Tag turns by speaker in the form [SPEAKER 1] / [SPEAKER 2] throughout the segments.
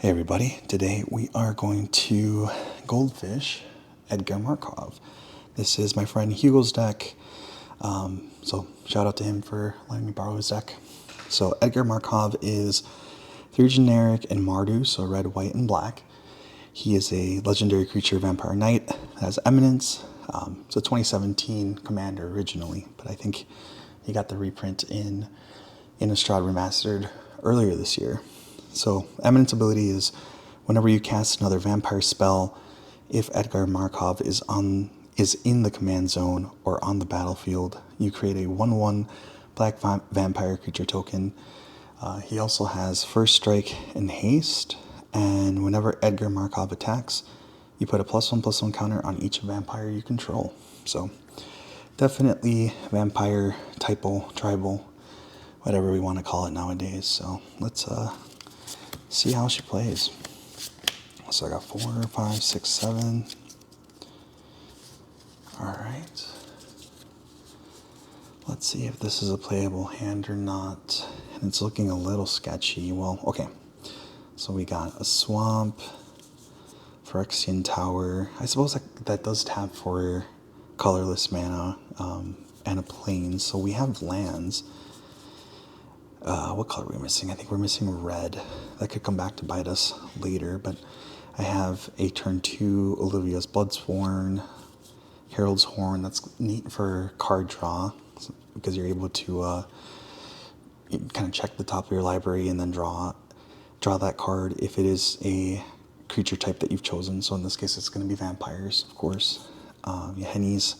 [SPEAKER 1] Hey everybody, today we are going to goldfish Edgar Markov. This is my friend Hugo's deck, so shout out to him for letting me borrow his deck. So Edgar Markov is 3 generic and Mardu, so red, white, and black. He is a legendary creature vampire knight that has eminence. It's a 2017 commander originally, but I think he got the reprint in Innistrad Remastered earlier this year. So eminence ability is whenever you cast another vampire spell, if Edgar Markov is in the command zone or on the battlefield, you create a 1/1 black vampire creature token. He also has first strike and haste, and whenever Edgar Markov attacks, you put a +1/+1 counter on each vampire you control. So definitely vampire, typal, tribal, whatever we want to call it nowadays. So let's see how she plays. So I got 4, 5, 6, 7. Alright. Let's see if this is a playable hand or not. And it's looking a little sketchy. Well, okay. So we got a swamp, Phyrexian Tower. I suppose that does tap for colorless mana and a plane. So we have lands. What color are we missing? I think we're missing red. That could come back to bite us later, but I have a turn 2 Olivia's Bloodsworn, Herald's Horn. That's neat for card draw because you're able to kind of check the top of your library and then draw that card if it is a creature type that you've chosen. So in this case, it's going to be vampires, of course. Henny's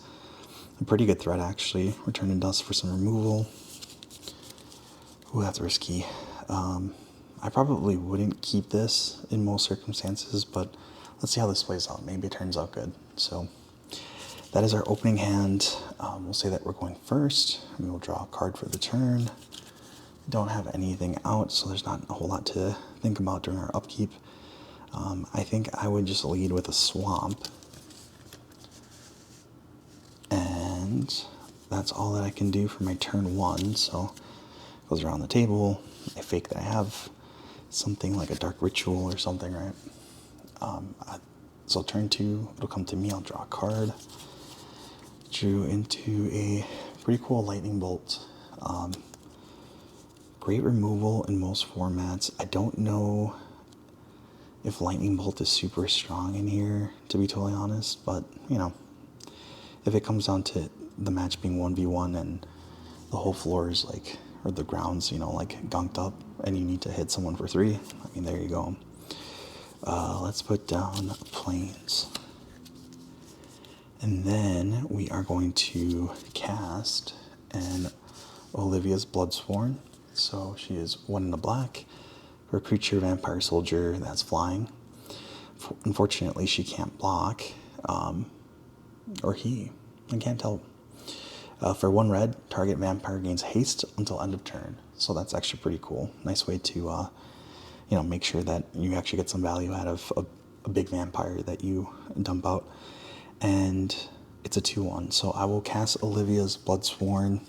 [SPEAKER 1] a pretty good threat actually. Returning Dust for some removal. Ooh, that's risky. I probably wouldn't keep this in most circumstances, but let's see how this plays out. Maybe it turns out good. So that is our opening hand. We'll say that we're going first. We will draw a card for the turn. We don't have anything out, so there's not a whole lot to think about during our upkeep. I think I would just lead with a swamp. And that's all that I can do for my turn 1. So goes around the table. I fake that I have something like a dark ritual or something, right? So turn 2, it'll come to me. I'll draw a card. Drew into a pretty cool lightning bolt. Great removal in most formats. I don't know if lightning bolt is super strong in here, to be totally honest, but you know, if it comes down to the match being 1v1 and the whole floor is like, or the ground's, you know, like gunked up and you need to hit someone for 3, I mean, there you go. Let's put down planes. And then we are going to cast an Olivia's Bloodsworn. So she is 1 in the black for a creature vampire soldier that's flying. Unfortunately, she can't block, or he, I can't tell. For 1 red, target vampire gains haste until end of turn. So that's actually pretty cool. Nice way to, make sure that you actually get some value out of a big vampire that you dump out. And it's a 2/1. So I will cast Olivia's Bloodsworn.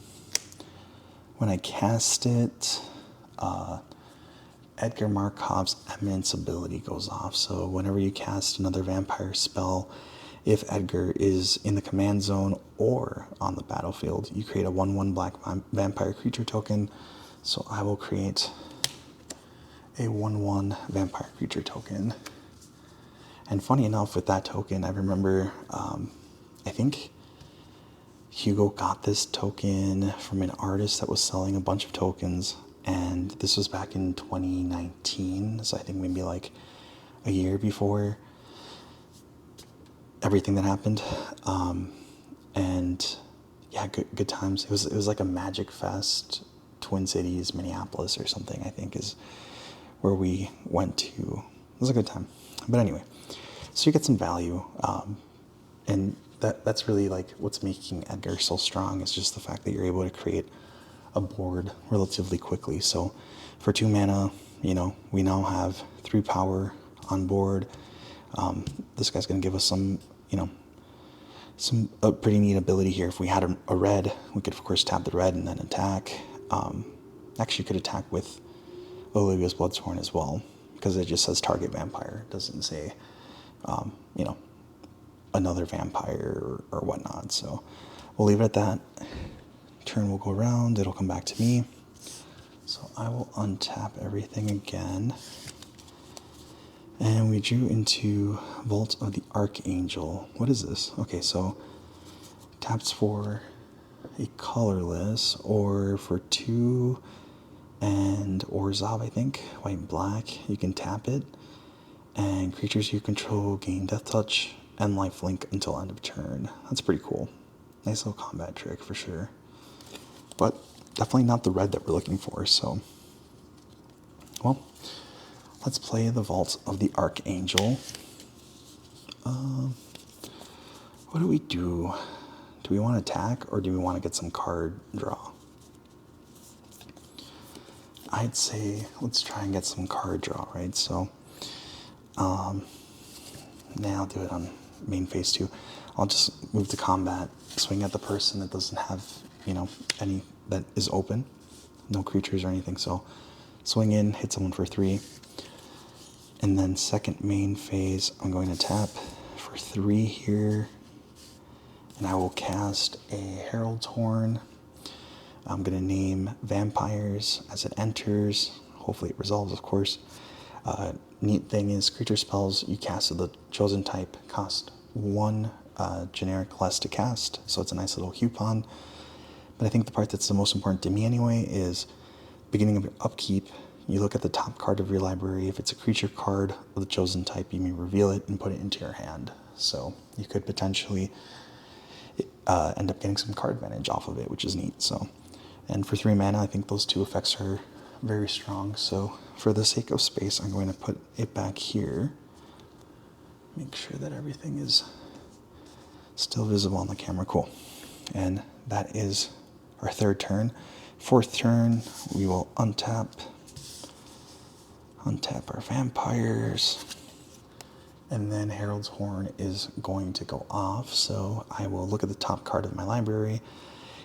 [SPEAKER 1] When I cast it, Edgar Markov's Eminence ability goes off. So whenever you cast another vampire spell, if Edgar is in the command zone or on the battlefield, you create a 1/1 black vampire creature token. So I will create a 1/1 vampire creature token. And funny enough, with that token, I remember, I think Hugo got this token from an artist that was selling a bunch of tokens. And this was back in 2019. So I think maybe like a year before everything that happened, and yeah, good times. It was like a Magic Fest, Twin Cities, Minneapolis or something, I think is where we went to. It was a good time. But anyway, so you get some value, and that's really like what's making Edgar so strong, is just the fact that you're able to create a board relatively quickly. So for 2 mana, we now have 3 power on board. This guy's going to give us some pretty neat ability here. If we had a red, we could of course tap the red and then attack. Actually, you could attack with Olivia's Bloodsworn as well. because it just says target vampire. It doesn't say, you know, another vampire or whatnot. So we'll leave it at that. Turn will go around. It'll come back to me. So I will untap everything again. And we drew into Vault of the Archangel. What is this? Okay, so taps for a colorless or for 2 and Orzhov, I think, white and black. You can tap it, and creatures you control gain Death Touch and lifelink until end of turn. That's pretty cool. Nice little combat trick for sure. But definitely not the red that we're looking for, so. Well, let's play the Vault of the Archangel. What do we do? Do we want to attack, or do we want to get some card draw? I'd say let's try and get some card draw, right? So, now I'll do it on main phase 2. I'll just move to combat, swing at the person that doesn't have, you know, any that is open, no creatures or anything. So, swing in, hit someone for 3, and then second main phase, I'm going to tap for 3 here, and I will cast a Herald's Horn. I'm going to name vampires as it enters. Hopefully it resolves, of course. Neat thing is creature spells you cast of the chosen type cost 1 generic less to cast, so it's a nice little coupon. But I think the part that's the most important to me anyway is beginning of your upkeep. You look at the top card of your library. If it's a creature card of the chosen type, you may reveal it and put it into your hand. So you could potentially end up getting some card advantage off of it, which is neat. So, and for 3 mana, I think those 2 effects are very strong. So for the sake of space, I'm going to put it back here. Make sure that everything is still visible on the camera. Cool. And that is our 3rd turn. 4th turn, we will untap our vampires, and then Herald's Horn is going to go off. So I will look at the top card of my library.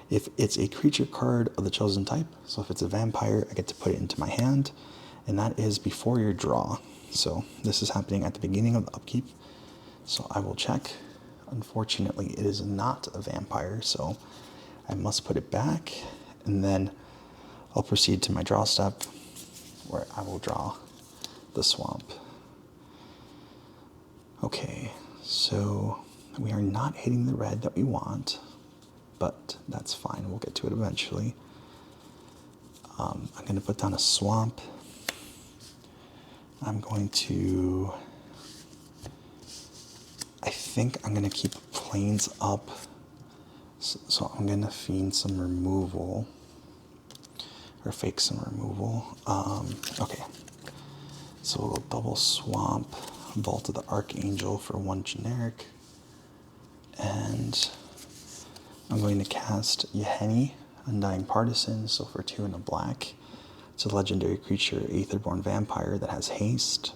[SPEAKER 1] If it's a creature card of the chosen type, so if it's a vampire, I get to put it into my hand, and that is before your draw. So this is happening at the beginning of the upkeep. So I will check. Unfortunately, it is not a vampire, so I must put it back, and then I'll proceed to my draw step, where I will draw the swamp. Okay, so we are not hitting the red that we want, but that's fine. We'll get to it eventually. I'm going to put down a swamp. I'm going to... I think I'm going to keep planes up. So I'm going to fiend some removal. Or fake some removal. Okay. So we'll double swamp Vault of the Archangel for 1 generic. And I'm going to cast Yeheni, Undying Partisan, so for 2 and a black. It's a legendary creature, Aetherborn Vampire that has haste.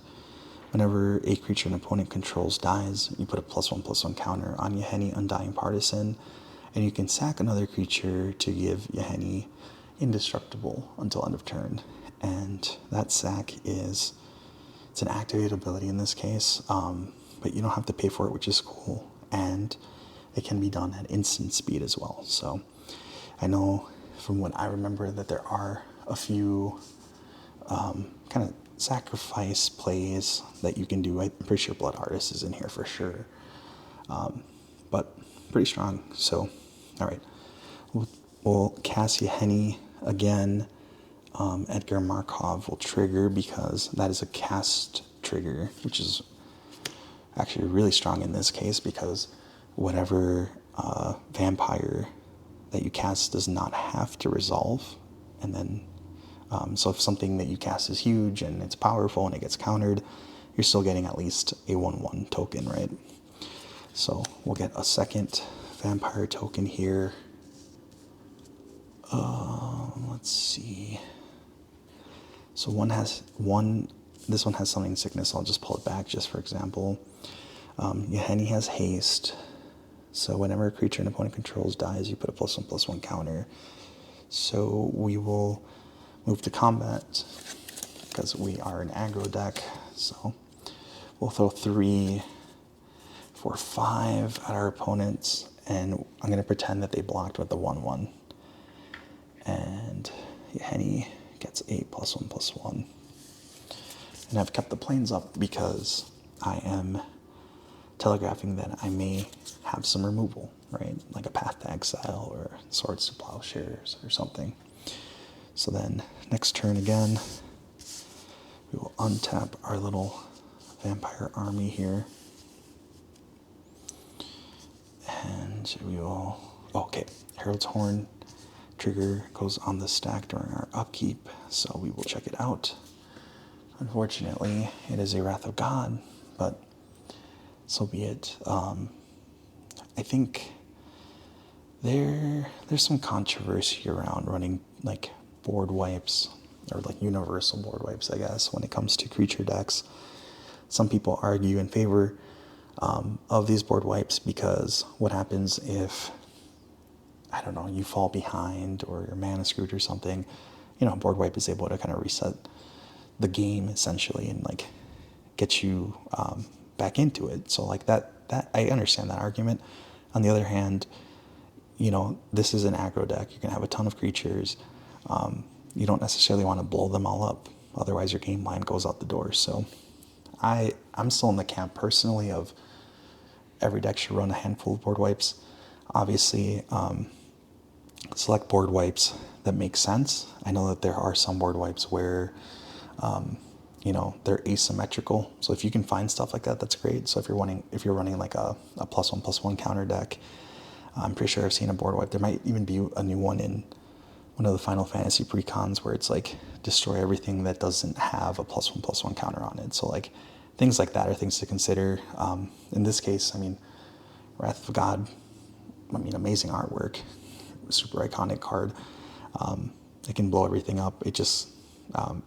[SPEAKER 1] Whenever a creature an opponent controls dies, you put a +1/+1 counter on Yeheni, Undying Partisan, and you can sack another creature to give Yeheni indestructible until end of turn. And that sack is, it's an activated ability in this case, but you don't have to pay for it, which is cool. And it can be done at instant speed as well. So I know from what I remember that there are a few kind of sacrifice plays that you can do. I'm pretty sure Blood Artist is in here for sure. But pretty strong. So, all right. We'll cast Yeheni again. Edgar Markov will trigger because that is a cast trigger, which is actually really strong in this case because whatever vampire that you cast does not have to resolve. And then, so if something that you cast is huge and it's powerful and it gets countered, you're still getting at least a 1/1 token, right? So we'll get a second vampire token here. Let's see. So this one has Summoning Sickness. I'll just pull it back just for example. Yeheni has haste. So whenever a creature an opponent controls dies, you put a +1/+1 counter. So we will move to combat. because we are an aggro deck. So we'll throw 3, 4, 5 at our opponents, and I'm going to pretend that they blocked with the 1/1. And Henny gets a +1/+1. And I've kept the planes up because I am telegraphing that I may have some removal, right? Like a Path to Exile or Swords to Plowshares or something. So then next turn again, we will untap our little vampire army here. And we will, okay, Herald's Horn trigger goes on the stack during our upkeep, so we will check it out. Unfortunately, it is a Wrath of God, but so be it. I think there's some controversy around running like board wipes, or like universal board wipes, I guess, when it comes to creature decks. Some people argue in favor of these board wipes because what happens if, I don't know, you fall behind or your mana screwed or something, you know, board wipe is able to kind of reset the game essentially and like get you back into it. So like that I understand that argument. On the other hand, you know, this is an aggro deck. You're gonna have a ton of creatures. You don't necessarily want to blow them all up, otherwise your game line goes out the door. So I'm still in the camp personally of every deck should run a handful of board wipes. Obviously, select board wipes that make sense. I know that there are some board wipes where you know, they're asymmetrical. So if you can find stuff like that, that's great. So if you're running like a +1/+1 counter deck, I'm pretty sure I've seen a board wipe. There might even be a new one in one of the Final Fantasy precons where it's like destroy everything that doesn't have a +1/+1 counter on it. So like things like that are things to consider. In this case, I mean, Wrath of God, I mean, amazing artwork, super iconic card. It can blow everything up. It just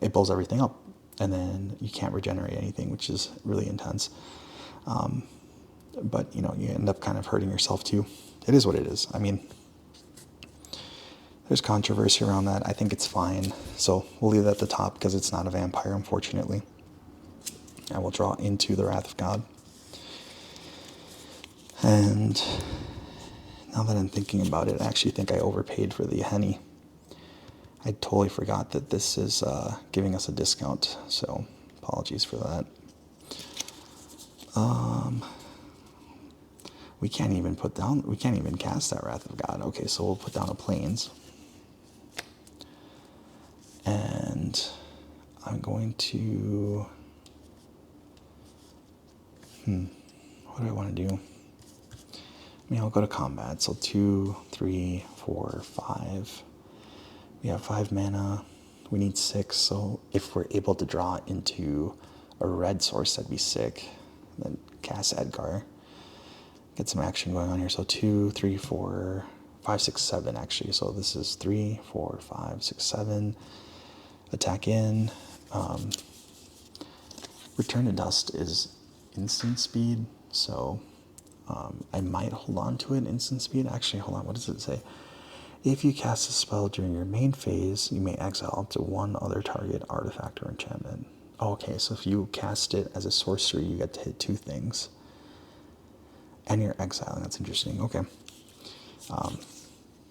[SPEAKER 1] it blows everything up, and then you can't regenerate anything, which is really intense. But you know, you end up kind of hurting yourself too. It is what it is. I mean, there's controversy around that. I think it's fine. So we'll leave it at the top because it's not a vampire, unfortunately. I will draw into the Wrath of God. And now that I'm thinking about it, I actually think I overpaid for the Henny. I totally forgot that this is giving us a discount, so apologies for that. We can't even cast that Wrath of God. Okay, so we'll put down a Plains. And I'm going to, what do I want to do? I mean, I'll go to combat. So 2, 3, 4, 5. We have 5 mana. We need 6. So if we're able to draw into a red source, that'd be sick. Then cast Edgar. Get some action going on here. So 2, 3, 4, 5, 6, 7 actually. So this is 3, 4, 5, 6, 7. Attack in. Return to Dust is instant speed. So I might hold on to it instant speed. Actually, hold on. What does it say? If you cast a spell during your main phase, you may exile up to one other target artifact or enchantment. Oh, okay, so if you cast it as a sorcery, you get to hit 2 things. And you're exiling. That's interesting. Okay.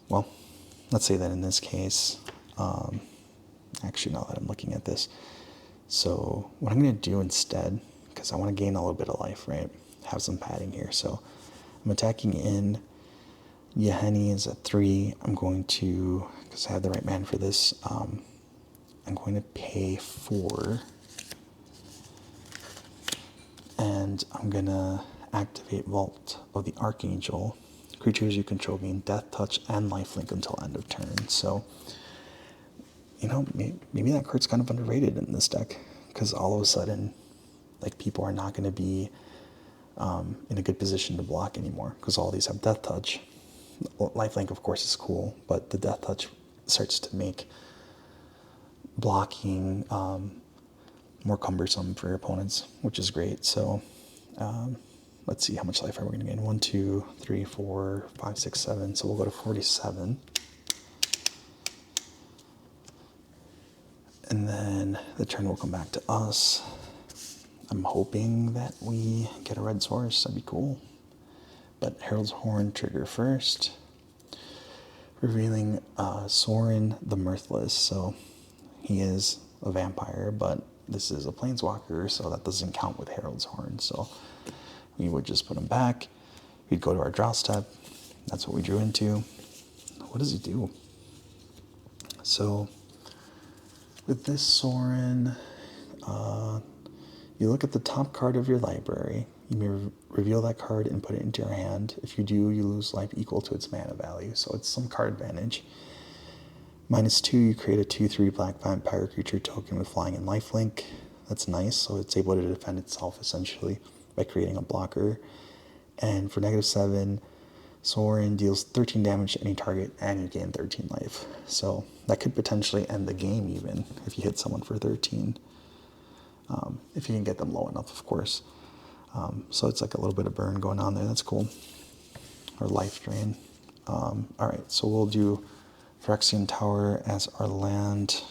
[SPEAKER 1] Well, let's say that in this case, actually, now that I'm looking at this, so what I'm going to do instead, because I want to gain a little bit of life, right? Have some padding here. So I'm attacking in. Yahenni is at 3. I'm going to, because I have the right man for this, I'm going to pay 4. And I'm going to activate Vault of the Archangel. Creatures you control gain Death Touch and Lifelink until end of turn. So, you know, maybe that card's kind of underrated in this deck, because all of a sudden, like, people are not going to be in a good position to block anymore, because all these have Death Touch. Lifelink, of course, is cool, but the Death Touch starts to make blocking more cumbersome for your opponents, which is great. So let's see, how much life are we going to gain? 1, 2, 3, 4, 5, 6, 7. So we'll go to 47. And then the turn will come back to us. I'm hoping that we get a red source. That'd be cool. But Herald's Horn trigger first. Revealing Sorin the Mirthless. So he is a vampire, but this is a planeswalker, so that doesn't count with Herald's Horn. So we would just put him back. We'd go to our draw step. That's what we drew into. What does he do? So with this Sorin, you look at the top card of your library. You may reveal that card and put it into your hand. If you do, you lose life equal to its mana value. So it's some card advantage. -2, you create a 2/3 black vampire creature token with flying and lifelink. That's nice. So it's able to defend itself essentially by creating a blocker. And for -7, Sorin deals 13 damage to any target and you gain 13 life. So that could potentially end the game even if you hit someone for 13. If you can get them low enough, of course. So it's like a little bit of burn going on there. That's cool. Or life drain. Alright, so we'll do Phyrexian Tower as our land.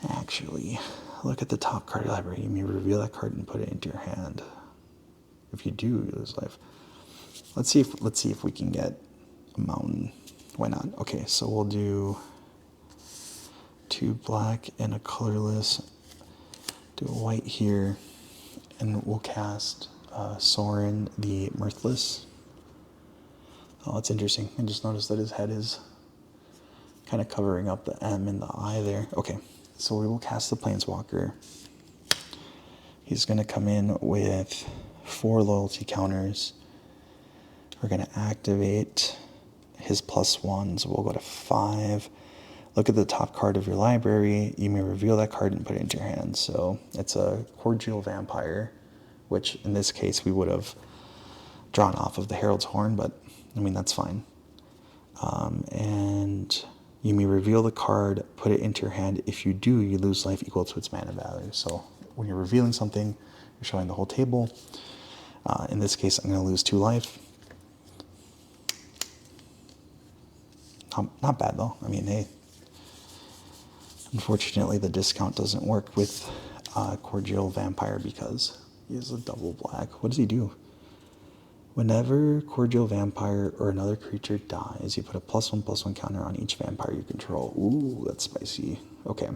[SPEAKER 1] Actually, look at the top card of your library. You may reveal that card and put it into your hand. If you do, you lose life. Let's see if we can get a mountain. Why not? Okay, so we'll do 2 black and a colorless. Do a white here, and we'll cast Sorin the Mirthless. Oh, it's interesting. I just noticed that his head is kind of covering up the M and the I there. Okay, so we will cast the Planeswalker. He's going to come in with 4 loyalty counters. We're going to activate his +1s. We'll go to 5. Look at the top card of your library. You may reveal that card and put it into your hand. So it's a Cordial Vampire, which in this case we would have drawn off of the Herald's Horn, but I mean, that's fine. And you may reveal the card, put it into your hand. If you do, you lose life equal to its mana value. So when you're revealing something, you're showing the whole table. In this case, I'm going to lose 2 life. Not bad though. I mean, hey. Unfortunately, the discount doesn't work with Cordial Vampire because he is a double black. What does he do? Whenever Cordial Vampire or another creature dies, you put a +1/+1 counter on each vampire you control. Ooh, that's spicy. Okay.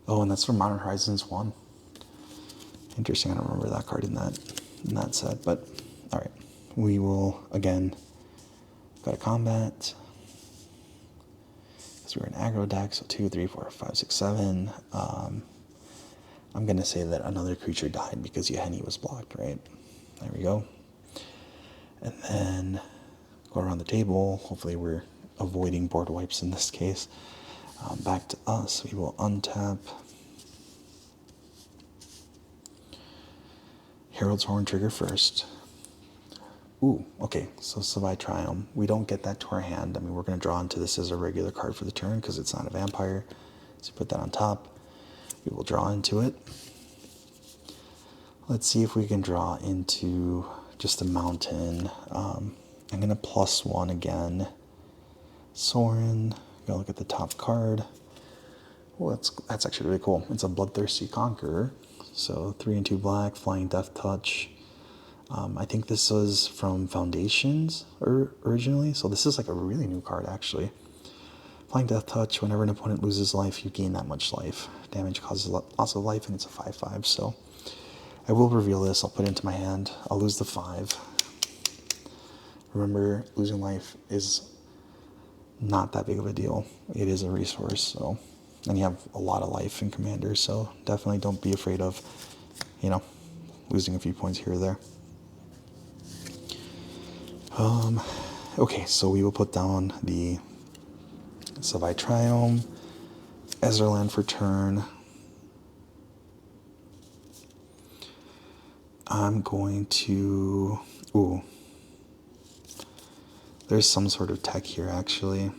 [SPEAKER 1] Oh, and that's from Modern Horizons 1. Interesting. I don't remember that card in that set, but all right. We will again go to combat. So we're an aggro deck, so 2, 3, 4, 5, 6, 7. I'm gonna say that another creature died because Yahenni was blocked, right? There we go. And then go around the table. Hopefully we're avoiding board wipes in this case. Back to us. We will untap Herald's Horn trigger first. Ooh, okay, so Savai Triumph. We don't get that to our hand. I mean, we're going to draw into this as a regular card for the turn because it's not a vampire. So put that on top. We will draw into it. Let's see if we can draw into just a mountain. I'm going to +1 again. Sorin. Go look at the top card. Well, that's actually really cool. It's a Bloodthirsty Conqueror. So 3 and 2 black, Flying Death Touch. I think this was from Foundations originally, so this is like a really new card actually. Flying Death Touch, whenever an opponent loses life, you gain that much life. Damage causes loss of life, and it's a 5/5, so I will reveal this. I'll put it into my hand. I'll lose the 5. Remember, losing life is not that big of a deal. It is a resource, so, and you have a lot of life in Commander, so definitely don't be afraid of, losing a few points here or there. Okay, so we will put down the Savai Triumph as our land for turn. I'm going to... Ooh. There's some sort of tech here, actually.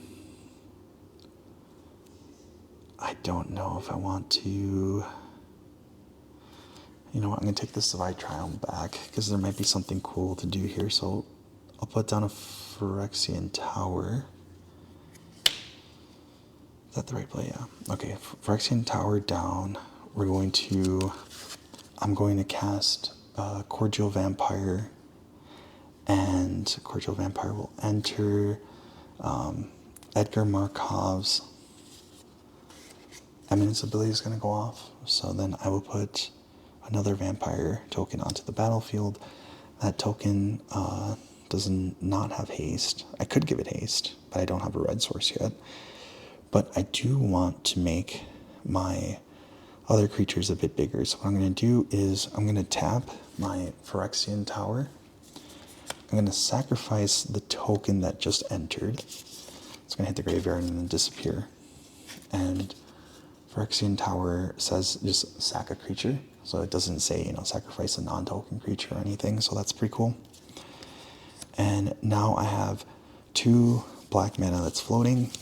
[SPEAKER 1] I don't know if I want to... You know what, I'm going to take the Savai Triumph back, because there might be something cool to do here, so I'll put down a Phyrexian Tower. Is that the right play? Yeah. Okay, Phyrexian Tower down. I'm going to cast Cordial Vampire, and Cordial Vampire will enter Edgar Markov's Eminence ability is going to go off. So then I will put another vampire token onto the battlefield. That token does not have haste. I could give it haste, but I don't have a red source yet. But I do want to make my other creatures a bit bigger. So what I'm going to do is I'm going to tap my Phyrexian Tower. I'm going to sacrifice the token that just entered. It's going to hit the graveyard and then disappear. And Phyrexian Tower says just sack a creature. So it doesn't say, sacrifice a non-token creature or anything. So that's pretty cool. And now I have 2 black mana that's floating.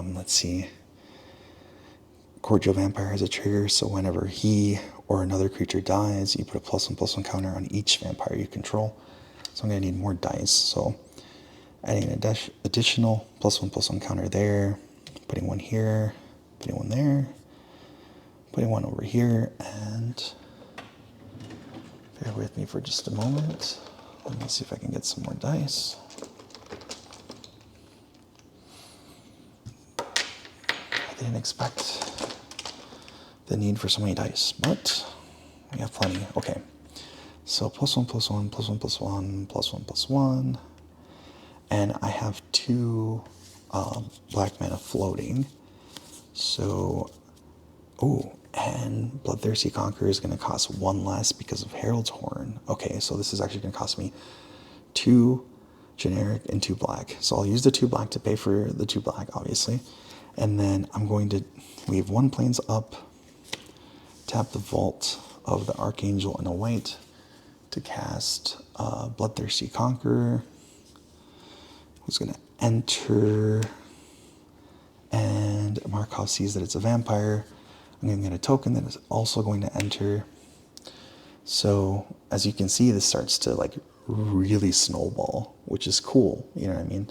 [SPEAKER 1] Let's see. Cordial Vampire has a trigger, so whenever he or another creature dies, you put a +1/+1 counter on each vampire you control. So I'm going to need more dice. So adding an additional +1/+1 counter there, putting one here, putting one there, putting one over here, and bear with me for just a moment. Let me see if I can get some more dice. I didn't expect the need for so many dice, but we have plenty. Okay, so +1/+1, +1/+1, +1/+1, and I have 2 black mana floating. So, and Bloodthirsty Conqueror is going to cost 1 less because of Herald's Horn. Okay, so this is actually going to cost me 2 generic and 2 black. So I'll use the 2 black to pay for the 2 black, obviously. And then I'm going to leave 1 plains up, tap the Vault of the Archangel and a white to cast Bloodthirsty Conqueror, who's going to enter, and Markov sees that it's a vampire. I'm going to get a token that is also going to enter. So as you can see, this starts to really snowball, which is cool. You know what I mean?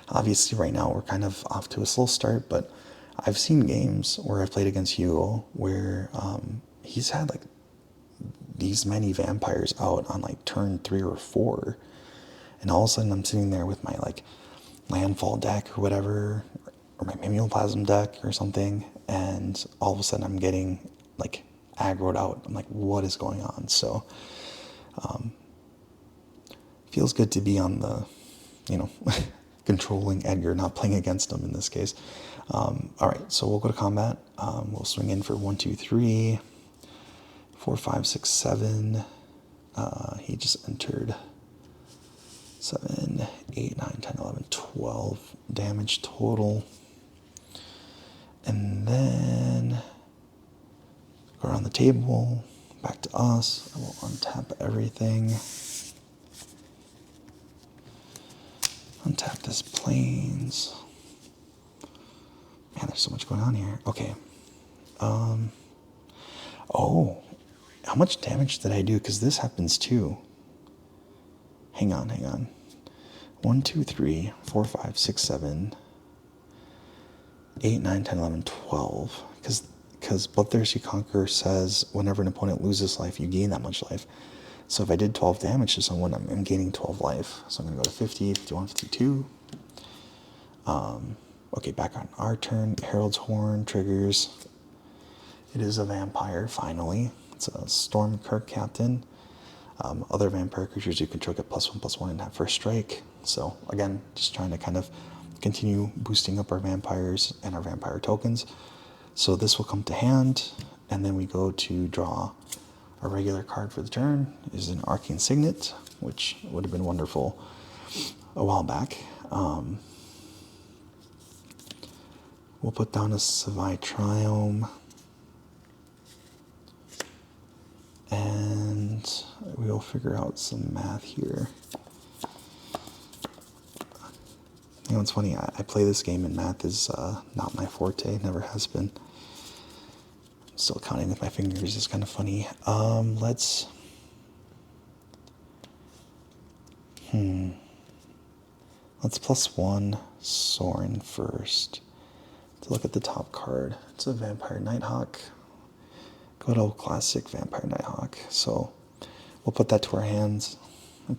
[SPEAKER 1] Obviously right now we're kind of off to a slow start, but I've seen games where I've played against Hugo where he's had these many vampires out on turn 3 or 4, and all of a sudden I'm sitting there with my landfall deck or whatever, or my Mimeoplasm deck or something, and all of a sudden I'm getting aggroed out. I'm like, what is going on? So feels good to be on the controlling Edgar, not playing against him in this case. All right, so we'll go to combat. We'll swing in for 1, 2, 3, 4, 5, 6, 7. He just entered 7, 8, 9, 10, 11, 12 damage total. And then go around the table, back to us. I will untap everything. Untap this plains. Man, there's so much going on here. Okay. Oh, how much damage did I do? Because this happens too. Hang on. 1, 2, 3, 4, 5, 6, 7, 8, 9, 10, 11, 12. Because Bloodthirsty Conqueror says whenever an opponent loses life, you gain that much life. So if I did 12 damage to someone, I'm gaining 12 life. So I'm going to go to 50, 51, 52. Okay, back on our turn. Herald's Horn triggers. It is a vampire, finally. It's a Stormkirk Captain. Other vampire creatures you control get +1/+1 and have first strike. So again, just trying to kind of continue boosting up our vampires and our vampire tokens. So this will come to hand, and then we go to draw a regular card for the turn. It is an Arcane Signet, which would have been wonderful a while back. We'll put down a Savai Triome, and we'll figure out some math here. It's funny, I play this game and math is not my forte, never has been. I'm still counting with my fingers, it's kind of funny. Let's +1, Soren first. To look at the top card, it's a Vampire Nighthawk. Good old classic Vampire Nighthawk. So we'll put that to our hands, and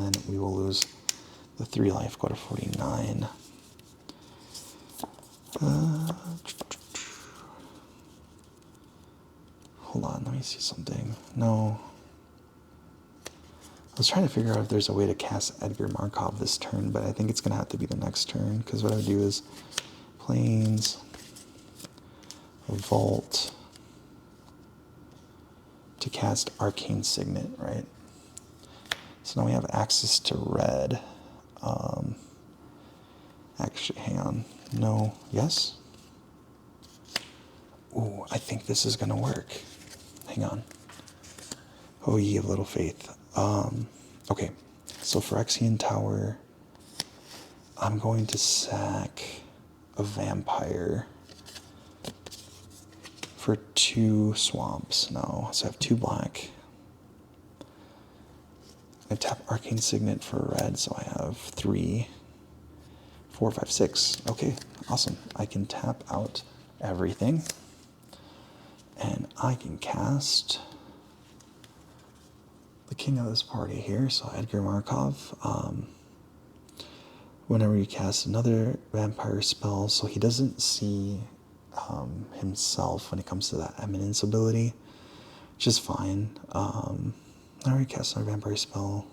[SPEAKER 1] then we will lose the 3 life. Go to 49. Hold on, let me see something. No. I was trying to figure out if there's a way to cast Edgar Markov this turn, but I think it's going to have to be the next turn, because what I would do is Plains, Vault, to cast Arcane Signet, right? So now we have access to red. Actually, hang on. No. Yes? Ooh, I think this is going to work. Hang on. Oh, ye of little faith. Okay. So Phyrexian Tower, I'm going to sack a vampire for 2 swamps now. So I have 2 black. I tap Arcane Signet for red, so I have 3, 4, 5, 6. Okay, awesome. I can tap out everything, and I can cast the king of this party here, so Edgar Markov. Whenever you cast another vampire spell, so he doesn't see himself when it comes to that eminence ability, which is fine. Whenever you cast another vampire spell,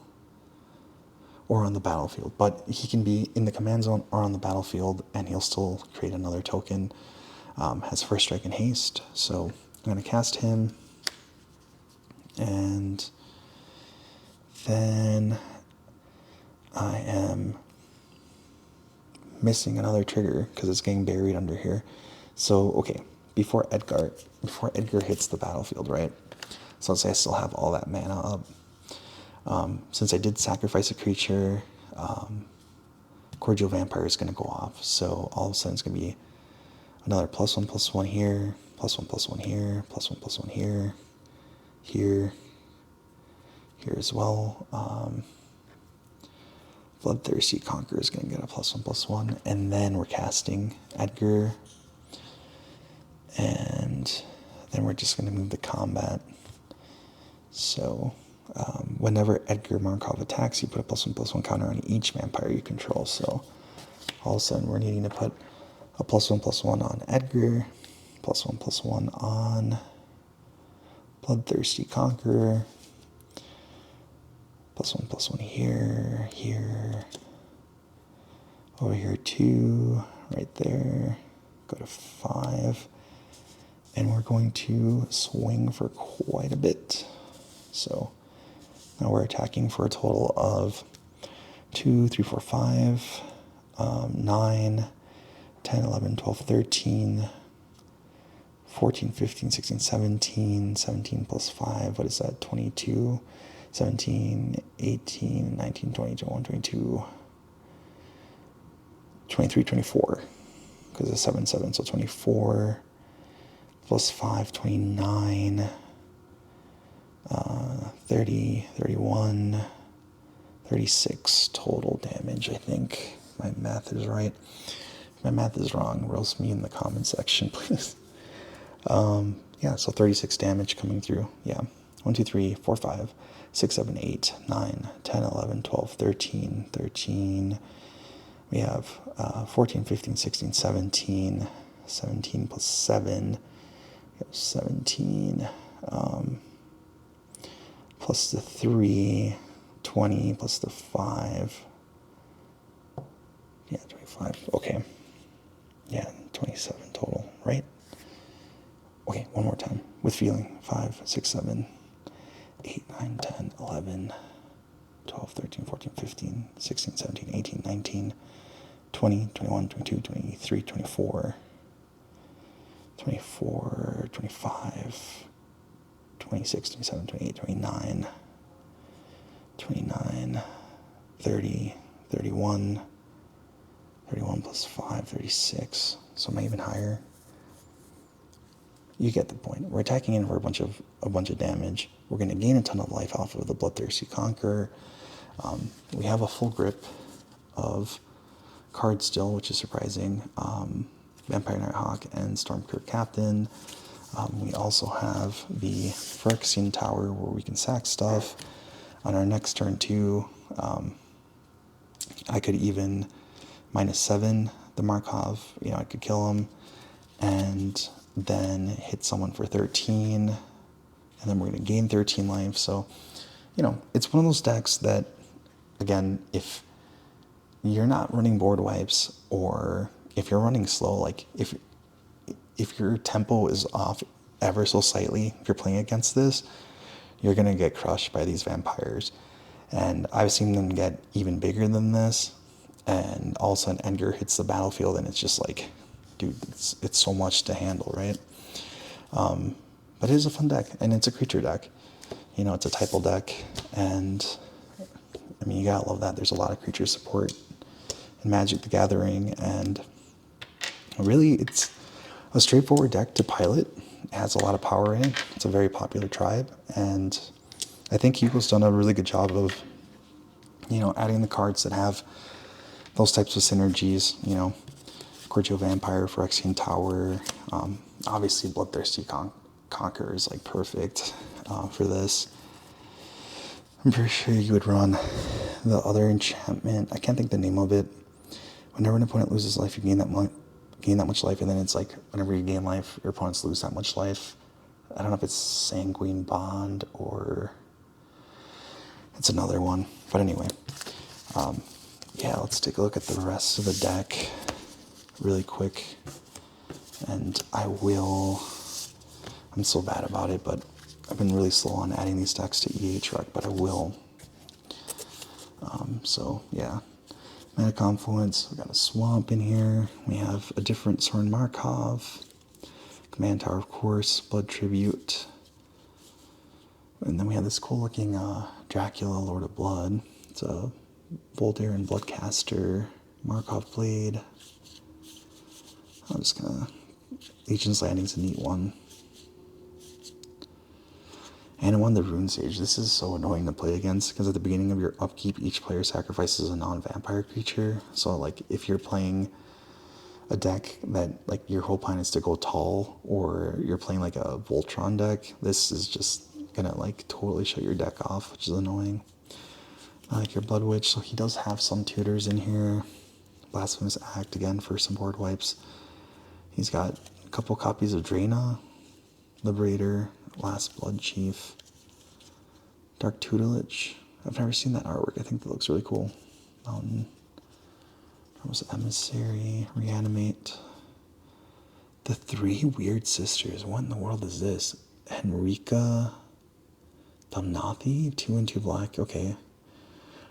[SPEAKER 1] or on the battlefield, but he can be in the command zone or on the battlefield, and he'll still create another token. Has first strike and haste, so I'm going to cast him, and then I am missing another trigger because it's getting buried under here. So okay, before Edgar hits the battlefield, right? So let's say I still have all that mana up. Since I did sacrifice a creature, Cordial Vampire is going to go off. So all of a sudden it's going to be another +1/+1 here, +1/+1 here, +1/+1 here, here as well. Bloodthirsty Conqueror is going to get a +1/+1, and then we're casting Edgar, and then we're just going to move the combat. So whenever Edgar Markov attacks, you put a +1/+1 counter on each vampire you control. So all of a sudden we're needing to put a +1/+1 on Edgar, +1/+1 on Bloodthirsty Conqueror, +1/+1 here, over here 2, right there, go to 5, and we're going to swing for quite a bit. So now we're attacking for a total of 2, 3, 4, 5, 9, 10, 11, 12, 13, 14, 15, 16, 17, 17 plus 5, what is that, 22, 17, 18, 19, 20, 21, 22, 23, 24, because it's 7, 7, so 24 plus 5, 29, 30, 31, 36 total damage, I think. My math is right. If my math is wrong, roast me in the comment section, please. Yeah, so 36 damage coming through. Yeah. 1, 2, 3, 4, 5, 6, 7, 8, 9, 10, 11, 12, 13, 13. We have 14, 15, 16, 17, 17 plus 7. We have 17 plus the 3, 20 plus the 5. Yeah, 25. Okay. Yeah, 27 total, right? Okay, one more time. With feeling. 5, 6, 7, 8, 9, 10, 11, 12, 13, 14, 15, 16, 17, 18, 19, 20, 21, 22, 23, 24, 24, 25, 26, 27, 28, 29, 29, 30, 31, 31 plus 5, 36. So am I even higher? You get the point. We're attacking in for a bunch of damage. We're going to gain a ton of life off of the Bloodthirsty Conqueror. We have a full grip of cards still, which is surprising. Vampire Nighthawk and Stormclear Captain. We also have the Phyrexian Tower where we can sack stuff. On our next turn too, I could even -7 the Markov, I could kill him and then hit someone for 13, and then we're going to gain 13 life. So, it's one of those decks that, again, if you're not running board wipes, or if you're running slow, like if your tempo is off ever so slightly, if you're playing against this, you're going to get crushed by these vampires. And I've seen them get even bigger than this, and all of a sudden Edgar hits the battlefield and it's just like, dude, it's so much to handle, right? But it is a fun deck, and it's a creature deck. It's a typal deck, and I mean, you gotta love that. There's a lot of creature support in Magic the Gathering, and really it's a straightforward deck to pilot. It has a lot of power in it. It's a very popular tribe, and I think Hugo's done a really good job of, adding the cards that have those types of synergies. Corgio Vampire, Phyrexian Tower, obviously Bloodthirsty Conqueror is like perfect for this. I'm pretty sure you would run the other enchantment. I can't think the name of it. Whenever an opponent loses life, you gain that much life, and then it's like whenever you gain life, your opponents lose that much life. I don't know if it's Sanguine Bond or it's another one. But anyway, yeah, let's take a look at the rest of the deck really quick. And I'm so bad about it, but I've been really slow on adding these decks to EDH Rec, but I will. So yeah, Mana Confluence, we got a Swamp in here. We have a different Sorin Markov, Command Tower, of course, Blood Tribute. And then we have this cool looking Dracula, Lord of Blood. It's a Voltaire and Bloodcaster, Markov Blade. I'm just gonna, Legion's Landing's a neat one. And I won the Rune Sage. This is so annoying to play against, because at the beginning of your upkeep, each player sacrifices a non-vampire creature. So like if you're playing a deck that like your whole plan is to go tall, or you're playing like a Voltron deck, this is just gonna like totally shut your deck off, which is annoying. I like your Blood Witch, so he does have some tutors in here. Blasphemous Act again for some board wipes. He's got a couple copies of Draena, Liberator, Last Blood Chief, Dark Tutelage. I've never seen that artwork. I think that looks really cool. Mountain, Emissary, Reanimate. The Three Weird Sisters. What in the world is this? Henrika Damnathi, 2 and 2 black. Okay.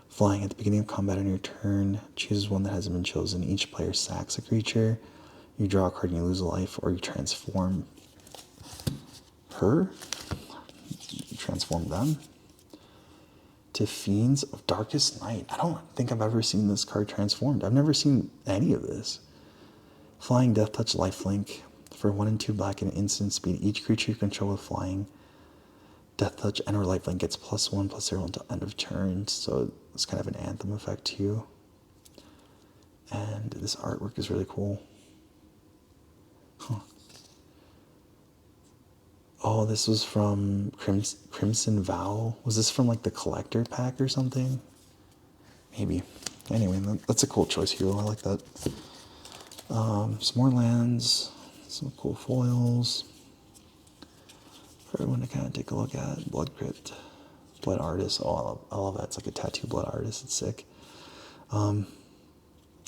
[SPEAKER 1] Flying at the beginning of combat on your turn, choose one that hasn't been chosen. Each player sacks a creature. You draw a card and you lose a life, or you transform her. You transform them to Fiends of Darkest Night. I don't think I've ever seen this card transformed. I've never seen any of this. Flying, Death Touch, Lifelink. For 1 and 2 black and instant speed, each creature you control with flying, Death Touch, and or Lifelink gets +1/+0 until end of turn. So it's kind of an Anthem effect too. And this artwork is really cool. Huh. Oh, this was from Crimson Vow. Was this from like the collector pack or something? Maybe. Anyway, that's a cool choice, Hugo. I like that. Some more lands, some cool foils for everyone to kind of take a look at. Blood Crypt, Blood Artist. Oh, I love that. It's like a tattoo Blood Artist. It's sick. I'm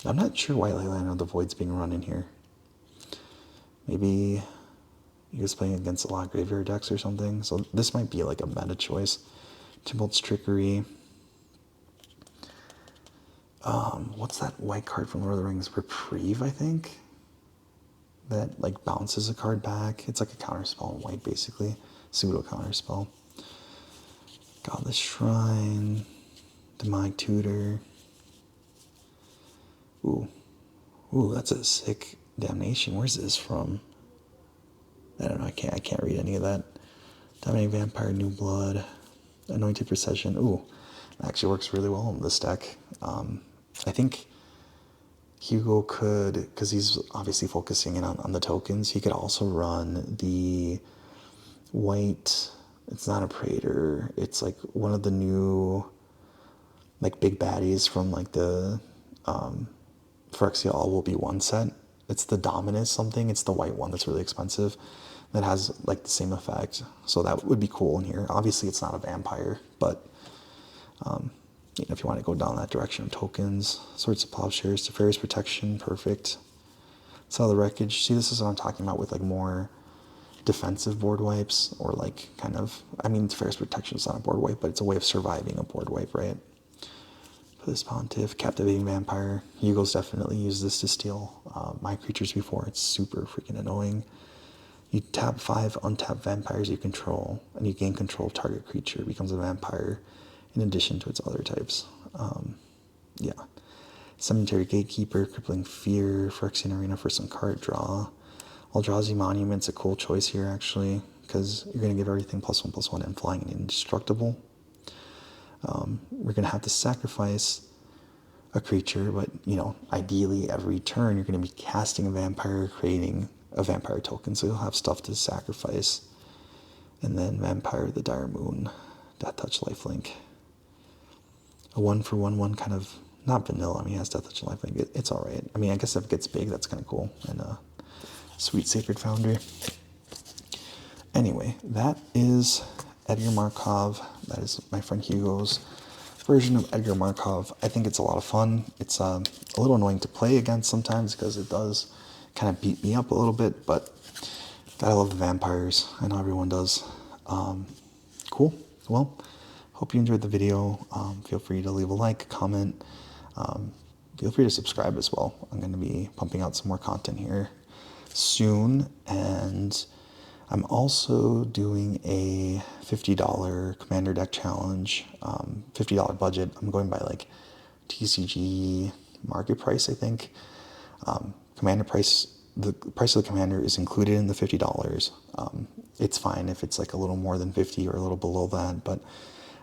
[SPEAKER 1] not sure why Leyline of the Void's being run in here. Maybe he was playing against a lot of graveyard decks or something. So this might be like a meta choice. Tybalt's Trickery. What's that white card from Lord of the Rings? Reprieve, I think? That like bounces a card back. It's like a counterspell in white, basically. Pseudo counterspell. Godless Shrine. Demonic Tutor. Ooh, that's a sick Damnation. Where's this from? I don't know. I can't read any of that. Dominating Vampire, New Blood, Anointed Procession. Ooh, it actually works really well in this deck. I think Hugo could, because he's obviously focusing in on the tokens, he could also run the white, it's not a Praetor, it's like one of the new like big baddies from like the Phyrexia All Will Be One set. It's the Dominus something, it's the white one that's really expensive that has like the same effect. So that would be cool in here. Obviously it's not a vampire, but you know, if you want to go down that direction of tokens, Swords of Plowshares, Teferi's Protection, perfect. Sell the Wreckage. See, this is what I'm talking about with like more defensive board wipes, or like kind of, I mean, Teferi's Protection is not a board wipe, but it's a way of surviving a board wipe, right? For this Pontiff, Captivating Vampire. Hugo's definitely used this to steal my creatures before. It's super freaking annoying. You tap 5 untapped vampires you control, and you gain control of target creature. It becomes a vampire in addition to its other types. Yeah. Cemetery Gatekeeper, Crippling Fear, Phyrexian Arena for some card draw. Eldrazi Monument's a cool choice here, actually, because you're going to give everything +1/+1 and flying and indestructible. We're going to have to sacrifice a creature, but, you know, ideally every turn you're going to be casting a vampire, creating a vampire token, so you'll have stuff to sacrifice. And then Vampire, the Dire Moon, Death Touch, Lifelink. A 1/1/1 kind of, not vanilla, I mean, it has Death Touch and Lifelink, it's alright. I mean, I guess if it gets big, that's kind of cool. And Sweet Sacred Foundry. Anyway, that is Edgar Markov. That is my friend Hugo's version of Edgar Markov. I think it's a lot of fun. It's a little annoying to play against sometimes because it does kind of beat me up a little bit, but gotta love the vampires. I know everyone does. Cool. Well, hope you enjoyed the video. Feel free to leave a like, comment. Feel free to subscribe as well. I'm going to be pumping out some more content here soon, and I'm also doing a $50 Commander deck challenge, $50 budget. I'm going by like TCG market price, I think. Commander price, the price of the Commander is included in the $50. It's fine if it's like a little more than 50 or a little below that, but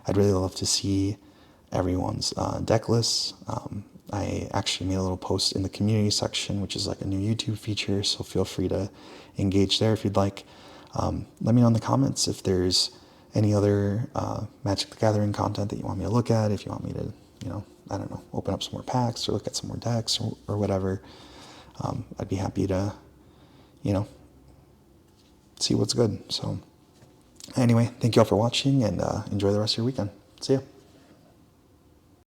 [SPEAKER 1] I'd really love to see everyone's deck lists. I actually made a little post in the community section, which is like a new YouTube feature, so feel free to engage there if you'd like. Let me know in the comments if there's any other Magic the Gathering content that you want me to look at, if you want me to, you know, I don't know, open up some more packs or look at some more decks or whatever. I'd be happy to, you know, see what's good. So anyway, thank you all for watching, and enjoy the rest of your weekend. See ya.